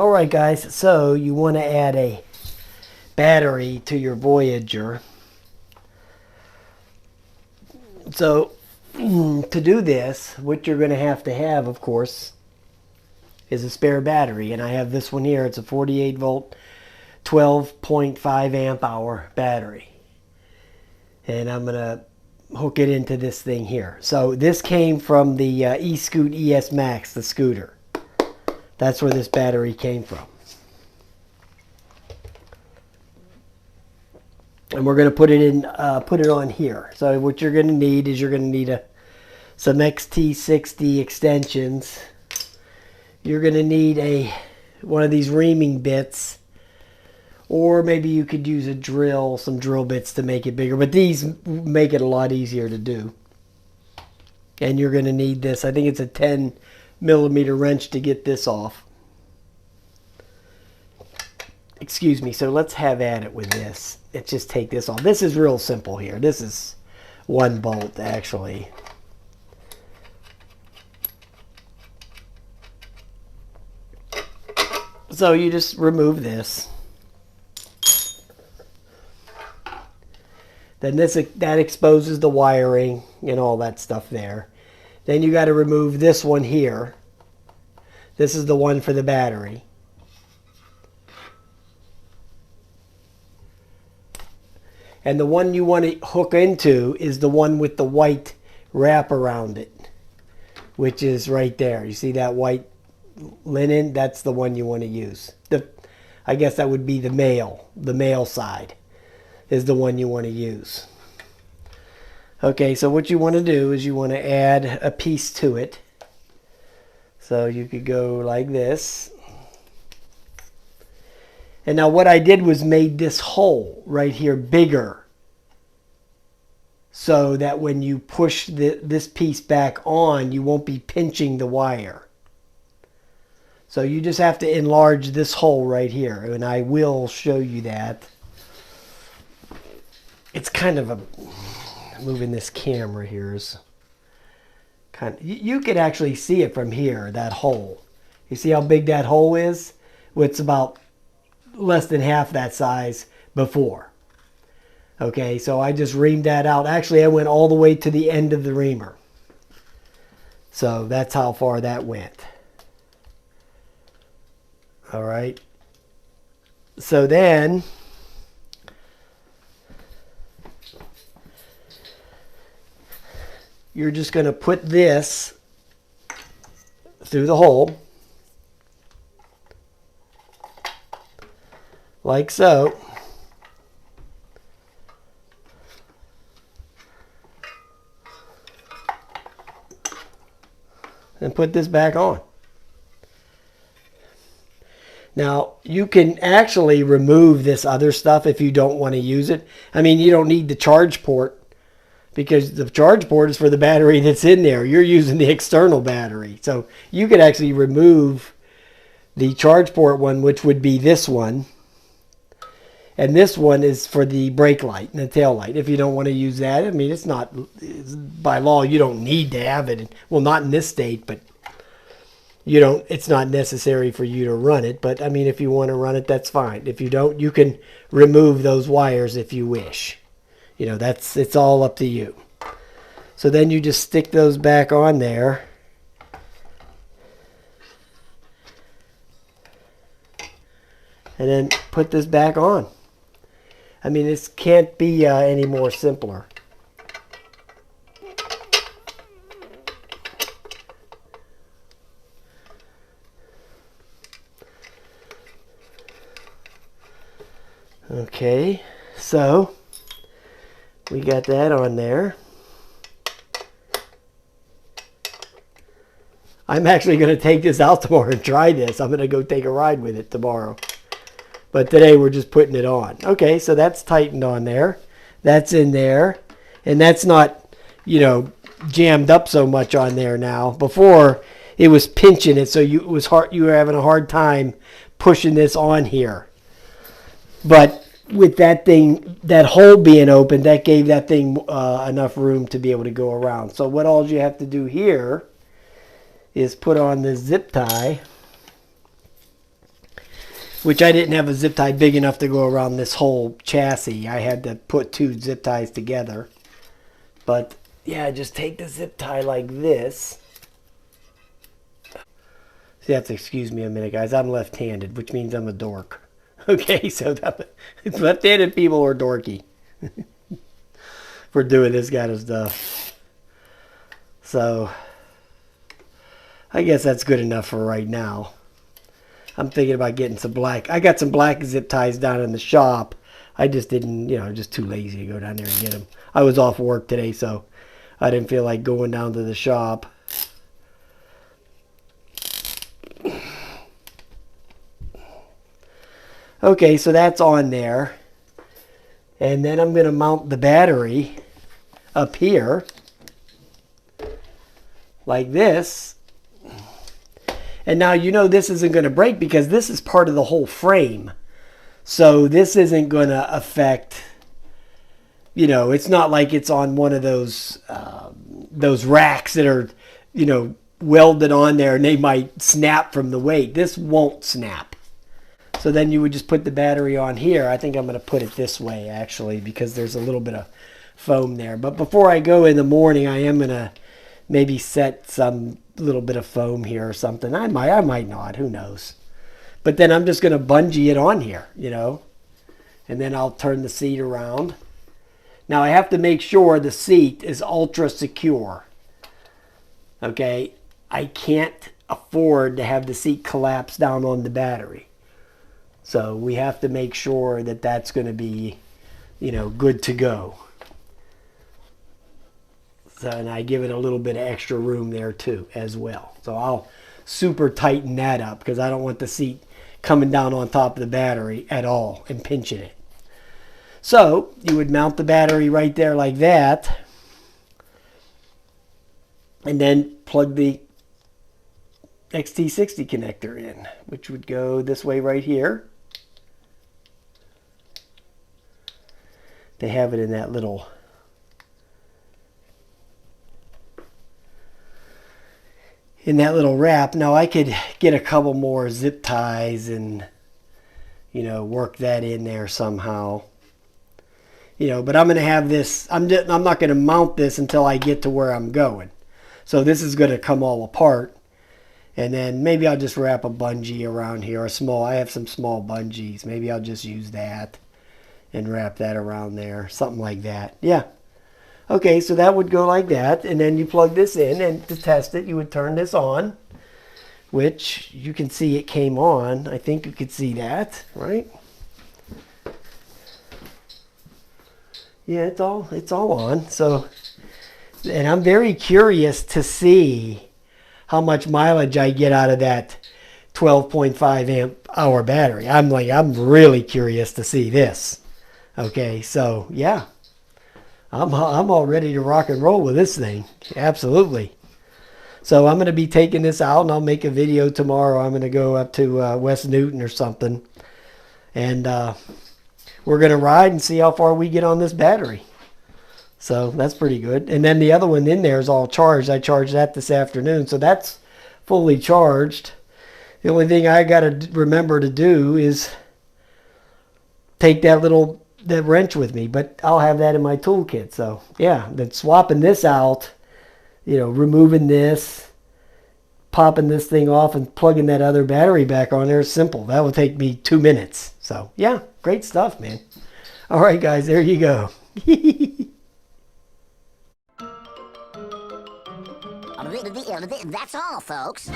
Alright guys, so you want to add a battery to your Voyager. So to do this, what you're going to have, of course, is a spare battery. And I have this one here. It's a 48 volt, 12.5 amp hour battery. And I'm going to hook it into this thing here. So this came from the eScoot ES Max, the scooter. That's where this battery came from. And we're going to put it on here. So what you're going to need is some XT60 extensions. You're going to need one of these reaming bits, or maybe you could use some drill bits to make it bigger. But these make it a lot easier to do. And you're going to need this. I think it's a 10mm wrench to get this off. Excuse me. So let's have at it with this. Let's just take this off. This is real simple here. This is one bolt actually. So you just remove this. Then that exposes the wiring and all that stuff there. Then you got to remove this one here. This is the one for the battery. And the one you want to hook into is the one with the white wrap around it, which is right there. You see that white linen? That's the one you want to use. I guess that would be the male side is the one you want to use. Okay, so what you want to do is you want to add a piece to it. So you could go like this. And now what I did was made this hole right here bigger, so that when you push this piece back on, you won't be pinching the wire. So you just have to enlarge this hole right here, and I will show you that. It's kind of moving this camera here is kind of, you could actually see it from here, that hole. You see how big that hole is? Well, it's about less than half that size before. Okay, so I just reamed that out. Actually, I went all the way to the end of the reamer. So that's how far that went. All right. So then you're just going to put this through the hole, like so. And put this back on. Now, you can actually remove this other stuff if you don't want to use it. I mean, you don't need the charge port, because the charge port is for the battery that's in there. You're using the external battery. So you could actually remove the charge port one, which would be this one. And this one is for the brake light and the tail light. If you don't want to use that, I mean, by law, you don't need to have it. Well, not in this state, but it's not necessary for you to run it. But I mean, if you want to run it, that's fine. If you don't, you can remove those wires if you wish. It's all up to you. So then you just stick those back on there. And then put this back on. I mean, this can't be any more simpler. Okay, so we got that on there. I'm actually going to take this out tomorrow and try this. I'm going to go take a ride with it tomorrow. But today we're just putting it on. Okay, so that's tightened on there. That's in there. And that's not, jammed up so much on there now. Before, it was pinching it, so you were having a hard time pushing this on here. But with that hole being open, that gave that thing enough room to be able to go around. So what all you have to do here is put on the zip tie. which I didn't have a zip tie big enough to go around this whole chassis. I had to put 2 zip ties together. But yeah, just take the zip tie like this. So you have to excuse me a minute, guys. I'm left-handed, which means I'm a dork. Okay, so left-handed people are dorky for doing this kind of stuff. So I guess that's good enough for right now. I'm thinking about getting some black. I got some black zip ties down in the shop. I just didn't, just too lazy to go down there and get them. I was off work today, so I didn't feel like going down to the shop. Okay, so that's on there. And then I'm going to mount the battery up here like this. And now this isn't going to break because this is part of the whole frame. So this isn't going to affect, it's not like it's on one of those racks that are, welded on there and they might snap from the weight. This won't snap. So then you would just put the battery on here. I think I'm going to put it this way, actually, because there's a little bit of foam there. But before I go in the morning, I am going to maybe set some little bit of foam here or something. I might not. Who knows? But then I'm just going to bungee it on here, And then I'll turn the seat around. Now I have to make sure the seat is ultra secure. Okay? I can't afford to have the seat collapse down on the battery. So we have to make sure that that's going to be, good to go. So, and I give it a little bit of extra room there too, as well. So I'll super tighten that up because I don't want the seat coming down on top of the battery at all and pinching it. So you would mount the battery right there like that. And then plug the XT60 connector in, which would go this way right here. They have it in that little wrap. Now I could get a couple more zip ties and work that in there somehow. But I'm going to have this, I'm not going to mount this until I get to where I'm going. So this is going to come all apart. And then maybe I'll just wrap a bungee around here, I have some small bungees. Maybe I'll just use that and wrap that around there, something like that. Yeah. Okay, so that would go like that, and then you plug this in, and to test it, you would turn this on, which you can see it came on. I think you could see that, right? Yeah, it's all on. So, and I'm very curious to see how much mileage I get out of that 12.5 amp hour battery. I'm really curious to see this. Okay, so yeah. I'm all ready to rock and roll with this thing. Absolutely. So I'm going to be taking this out, and I'll make a video tomorrow. I'm going to go up to West Newton or something. And we're going to ride and see how far we get on this battery. So that's pretty good. And then the other one in there is all charged. I charged that this afternoon. So that's fully charged. The only thing I got to remember to do is take that wrench with me, but I'll have that in my toolkit. So yeah, then swapping this out, removing this, popping this thing off and plugging that other battery back on there is simple. That will take me 2 minutes. So yeah, great stuff, man. All right, guys, there you go. That's all, folks.